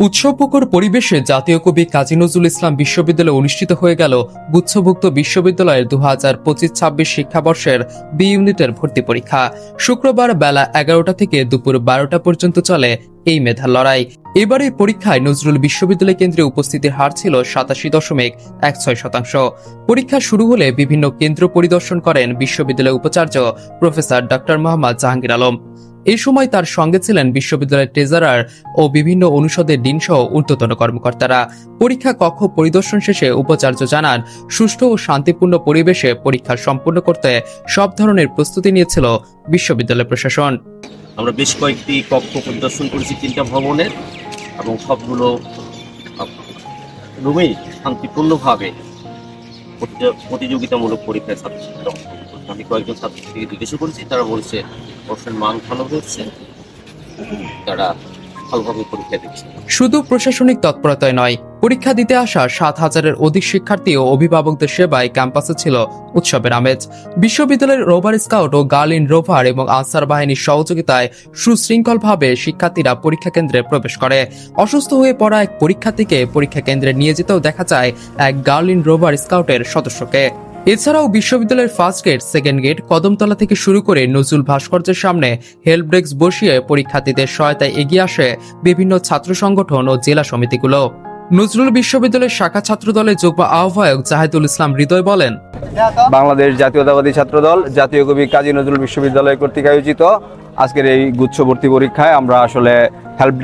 উৎসবমুখর পরিবেশে জাতীয় কবি কাজী নজরুল ইসলাম বিশ্ববিদ্যালয়ে অনুষ্ঠিত হয়ে গেল গুচ্ছভুক্ত বিশ্ববিদ্যালয়ের 2025-26 শিক্ষাবর্ষের বি ইউনিটের ভর্তি পরীক্ষা। শুক্রবার বেলা 11টা থেকে দুপুর 12টা পর্যন্ত চলে এই মেধার লড়াই। এবারের পরীক্ষায় নজরুল বিশ্ববিদ্যালয় কেন্দ্রে উপস্থিতির হার ছিল 87.16%। পরীক্ষা শুরু হলে বিভিন্ন কেন্দ্র পরিদর্শন করেন বিশ্ববিদ্যালয়ের উপাচার্য প্রফেসর ডক্টর মোহাম্মদ জাহাঙ্গীর আলম। এই সময় তার সঙ্গে ছিলেন বিশ্ববিদ্যালয়ের ট্রেজারার ও বিভিন্ন অনুষদের ডিন সহ ঊর্ধ্বতন কর্মকর্তারা। পরীক্ষা কক্ষ পরিদর্শন শেষে উপাচার্য জানান, সুষ্ঠু ও শান্তিপূর্ণ পরিবেশে পরীক্ষা সম্পন্ন করতে সব ধরনের প্রস্তুতি নিয়েছিল বিশ্ববিদ্যালয় প্রশাসন। আমরা বেশ কয়েকটি কক্ষ পরিদর্শন করেছি 3টা ভবনের, এবং সবগুলো রুমেই শান্তিপূর্ণভাবে প্রতিযোগিতামূলক পরীক্ষায় ছাত্রছাত্রীরা অংশগ্রহণ করছে। আমি কয়েকজন ছাত্রছাত্রীকে জিজ্ঞাসা করেছি, তারা বলছে প্রশ্নের মান ভালো হচ্ছে, তারা ভালোভাবে পরীক্ষা দিচ্ছে। শুধু প্রশাসনিক তৎপরতায় নয়, পরীক্ষা দিতে আসা 7,000-এর অধিক শিক্ষার্থী ও অভিভাবকদের সেবায় ক্যাম্পাসে ছিল উৎসবের আমেজ। বিশ্ববিদ্যালয়ের রোভার স্কাউট ও গার্লিন রোভার এবং আনসার বাহিনীর সহযোগিতায় সুশৃঙ্খলভাবে শিক্ষার্থীরা পরীক্ষা কেন্দ্রে প্রবেশ করে। অসুস্থ হয়ে পড়া এক পরীক্ষার্থীকে পরীক্ষা কেন্দ্রে নিয়ে যেতেও দেখা যায় এক গার্লিন রোভার স্কাউটের সদস্যকে। এছাড়াও বিশ্ববিদ্যালয়ের first gate, second gate, Kadamtala থেকে শুরু করে নজরুল ভাস্কর্যের সামনে হেল্প ডেস্ক বসিয়ে পরীক্ষার্থীদের সহায়তায় এগিয়ে আসে বিভিন্ন ছাত্র সংগঠন ও জেলা সমিতিগুলো। নজরুল বিশ্ববিদ্যালয়ের শাখা ছাত্র দলের যুগ্ম আহ্বায়ক জাহিদুল ইসলাম হৃদয় বলেন, বাংলাদেশ জাতীয়তাবাদী ছাত্র দল জাতীয় কবি কাজী নজরুল বিশ্ববিদ্যালয় কর্তৃক আয়োজিত আজকের এই গুচ্ছ ভর্তি পরীক্ষায় আমরা আসলে হেল্প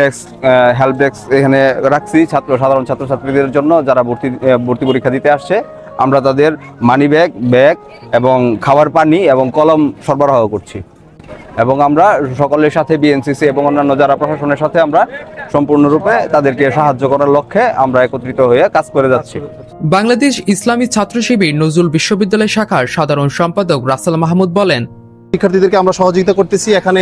ডেস্ক এখানে রাখছি সাধারণ ছাত্রছাত্রীদের জন্য, যারা ভর্তি পরীক্ষা দিতে আসছে। আমরা তাদের মানি ব্যাগ এবং খাবার পানি এবং কলম সরবরাহ করছি, এবং আমরা সকলের সাথে বিএনসিসি এবং অন্যান্য যারা প্রশাসনের সাথে আমরা সম্পূর্ণরূপে তাদেরকে সাহায্য করার লক্ষ্যে আমরা একত্রিত হয়ে কাজ করে যাচ্ছি। বাংলাদেশ ইসলামী ছাত্র শিবির নজরুল বিশ্ববিদ্যালয় শাখার সাধারণ সম্পাদক রাসেল মাহমুদ বলেন, শিক্ষার্থীদেরকে আমরা সহযোগিতা করতেছি। এখানে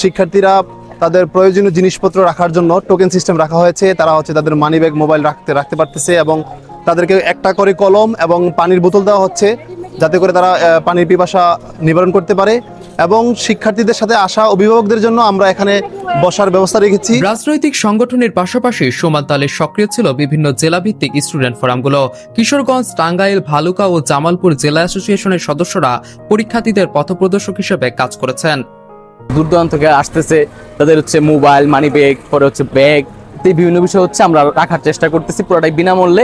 শিক্ষার্থীরা তাদের প্রয়োজনীয় জিনিসপত্র রাখার জন্য টোকেন সিস্টেম রাখা হয়েছে। তারা তাদের মানি ব্যাগ, মোবাইল রাখতে পারতেছে, এবং তাদেরকে একটা করে কলম এবং পানির বোতল দেওয়া হচ্ছে, যাতে করে তারা পানির পিপাসা নিবারণ করতে পারে। এবং শিক্ষার্থীদের সাথে আসা অভিভাবকদের জন্য আমরা এখানে বসার ব্যবস্থা রেখেছি। রাজনৈতিক সংগঠনের পাশাপাশি সমান তালে সক্রিয় ছিল বিভিন্ন জেলাভিত্তিক স্টুডেন্ট ফোরামগুলো। কিশোরগঞ্জ, টাঙ্গাইল, ভালুকা ও জামালপুর জেলা অ্যাসোসিয়েশনের সদস্যরা পরীক্ষার্থীদের পথপ্রদর্শক হিসেবে কাজ করেছেন। দূর দূরান্ত থেকে আসতেছে, তাদের মোবাইল, মানি ব্যাগ, পরে ব্যাগ, বিভিন্ন বিষয় আমরা রাখার চেষ্টা করতেছি পুরোটাই বিনামূল্যে।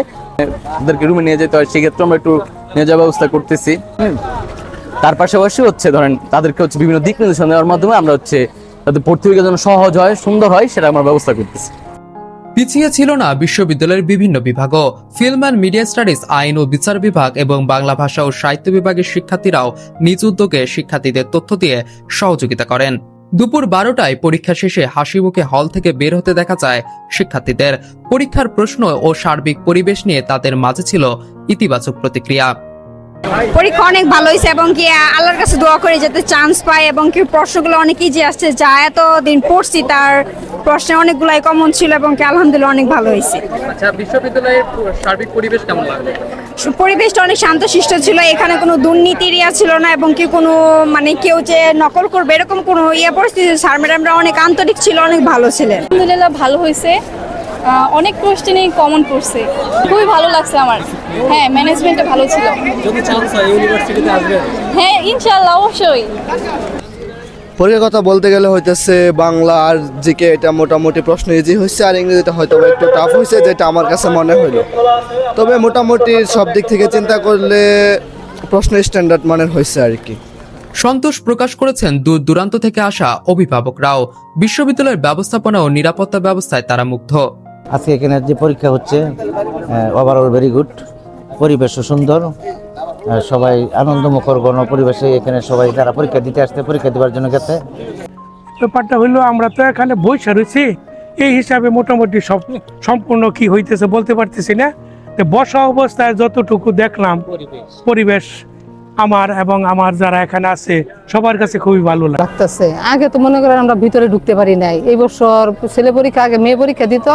তাদেরকে রুমে নিয়ে যেতে হয়, সেক্ষেত্রে আমরা একটু নিয়ে যাওয়ার ব্যবস্থা করতেছি। তার পাশাপাশি ধরেন তাদেরকে বিভিন্ন দিক নির্দেশনা দেওয়ার মাধ্যমে আমরা তাদের ভর্তি পরীক্ষা যেন সহজ হয়, সুন্দর হয়, সেটা আমরা ব্যবস্থা করতেছি। পিছিয়ে ছিল না বিশ্ববিদ্যালয়ের বিভিন্ন বিভাগও। ফিল্ম অ্যান্ড মিডিয়া স্টাডিজ, আইন ও বিচার বিভাগ এবং বাংলা ভাষা ও সাহিত্য বিভাগের শিক্ষার্থীরাও নিজ উদ্যোগে শিক্ষার্থীদের তথ্য দিয়ে সহযোগিতা করেন। দুপুর 12টায় পরীক্ষা শেষে হাসি মুখে হল থেকে বের হতে দেখা যায় শিক্ষার্থীদের। পরীক্ষার প্রশ্ন ও সার্বিক পরিবেশ নিয়ে তাদের মাঝে ছিল ইতিবাচক প্রতিক্রিয়া। পরীক্ষা অনেক ভালো হয়েছে, এবং কি আল্লাহর কাছে দোয়া করি যাতে চান্স পায়, এবং কি প্রশ্নগুলো অনেক ইজি আসছে। যা এতদিন পড়ছি তার প্রশ্নে অনেকগুলাই কমন ছিল, এবং কি আলহামদুলিল্লাহ অনেক ভালো হয়েছে। আচ্ছা, বিশ্ববিদ্যালয়ের সার্বিক পরিবেশ কেমন লাগলো? পরিবেশটা অনেক শান্তশিষ্ট ছিল, এখানে কোনো দুর্নীতির ছিল না, এবং কি কোনো কেউ যে নকল করবে এরকম কোনো পরিস্থিতি। স্যার ম্যাডামরা অনেক আন্তরিক ছিল, অনেক ভালো ছিলেন। আলহামদুলিল্লাহ ভালো হয়েছে, অনেক কোশ্চেনই কমন পড়ছে, খুবই ভালো লাগছে আমার। হ্যাঁ, ম্যানেজমেন্টে ভালো ছিল। যদি চান্স হয় ইউনিভার্সিটিতে আসবেন? হ্যাঁ, ইনশাআল্লাহ, অবশ্যই। পরীক্ষার কথা বলতে গেলে হইতেছে বাংলা আর জিকে এটা মোটামুটি প্রশ্ন ইজি হয়েছে, আর ইংরেজিটা হয়তো একটু টাফ হয়েছে, যেটা আমার কাছে মনে হইলো। তবে মোটামুটি সব দিক থেকে চিন্তা করলে প্রশ্ন স্ট্যান্ডার্ড মানের হয়েছে আর কি। সন্তোষ প্রকাশ করেছেন দূর দূরান্ত থেকে আসা অভিভাবকরাও। বিশ্ববিদ্যালয়ের ব্যবস্থাপনা ও নিরাপত্তা ব্যবস্থায় তারা মুগ্ধ। আজকে এখানে যে পরীক্ষা হচ্ছে ওভারঅল ভেরি গুড, পরিবেশও সুন্দর, সবাই আনন্দমুখর গণপরিবেশে এখানে সবাই যারা পরীক্ষা দিতে আসতে পরীক্ষা দেওয়ার জন্য গেছে। ব্যাপারটা হইলো আমরা তো এখানে বসে রয়েছি, এই হিসাবে মোটামুটি সব সম্পূর্ণ কি হইতেছে বলতে পারতেছি না। বসা অবস্থায় যতটুকু দেখলাম পরিবেশ আমার এবং আমার যারা এখানে আছে সবার কাছে খুবই ভালো লাগতেছে। আগে তো মনে করেন আমরা ভিতরে ঢুকতে পারি নাই, এই বছর ছেলে পরীক্ষা, আগে মেয়ে পরীক্ষা দিত,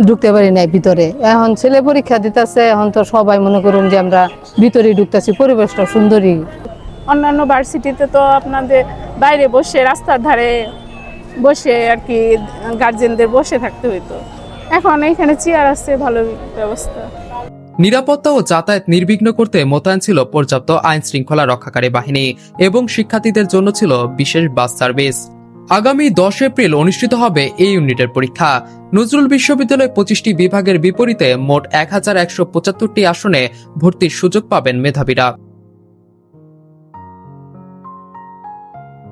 ঢুকতে পারি নাই ভিতরে। এখন ছেলে পরীক্ষা দিতেছে, এখন তো সবাই মনে করুন যে আমরা ভিতরে ঢুকতেছি, পরিবেশটা সুন্দরী। অন্যান্য ভার্সিটিতে তো আপনাদের বাইরে বসে রাস্তার ধারে বসে আর কি গার্জেনদের বসে থাকতে হইতো, এখন এখানে চেয়ার আছে, ভালো ব্যবস্থা। নিরাপত্তা ও যাতায়াত নির্বিঘ্ন করতে মোতায়েন ছিল পর্যাপ্ত আইন শৃঙ্খলা রক্ষাকারী বাহিনী এবং শিক্ষার্থীদের জন্য ছিল বিশেষ বাস সার্ভিস। আগামী 10 এপ্রিল অনুষ্ঠিত হবে এই ইউনিটের পরীক্ষা। নজরুল বিশ্ববিদ্যালয়ে 25টি বিভাগের বিপরীতে মোট 1175টি আসনে ভর্তির সুযোগ পাবেন মেধাবীরা।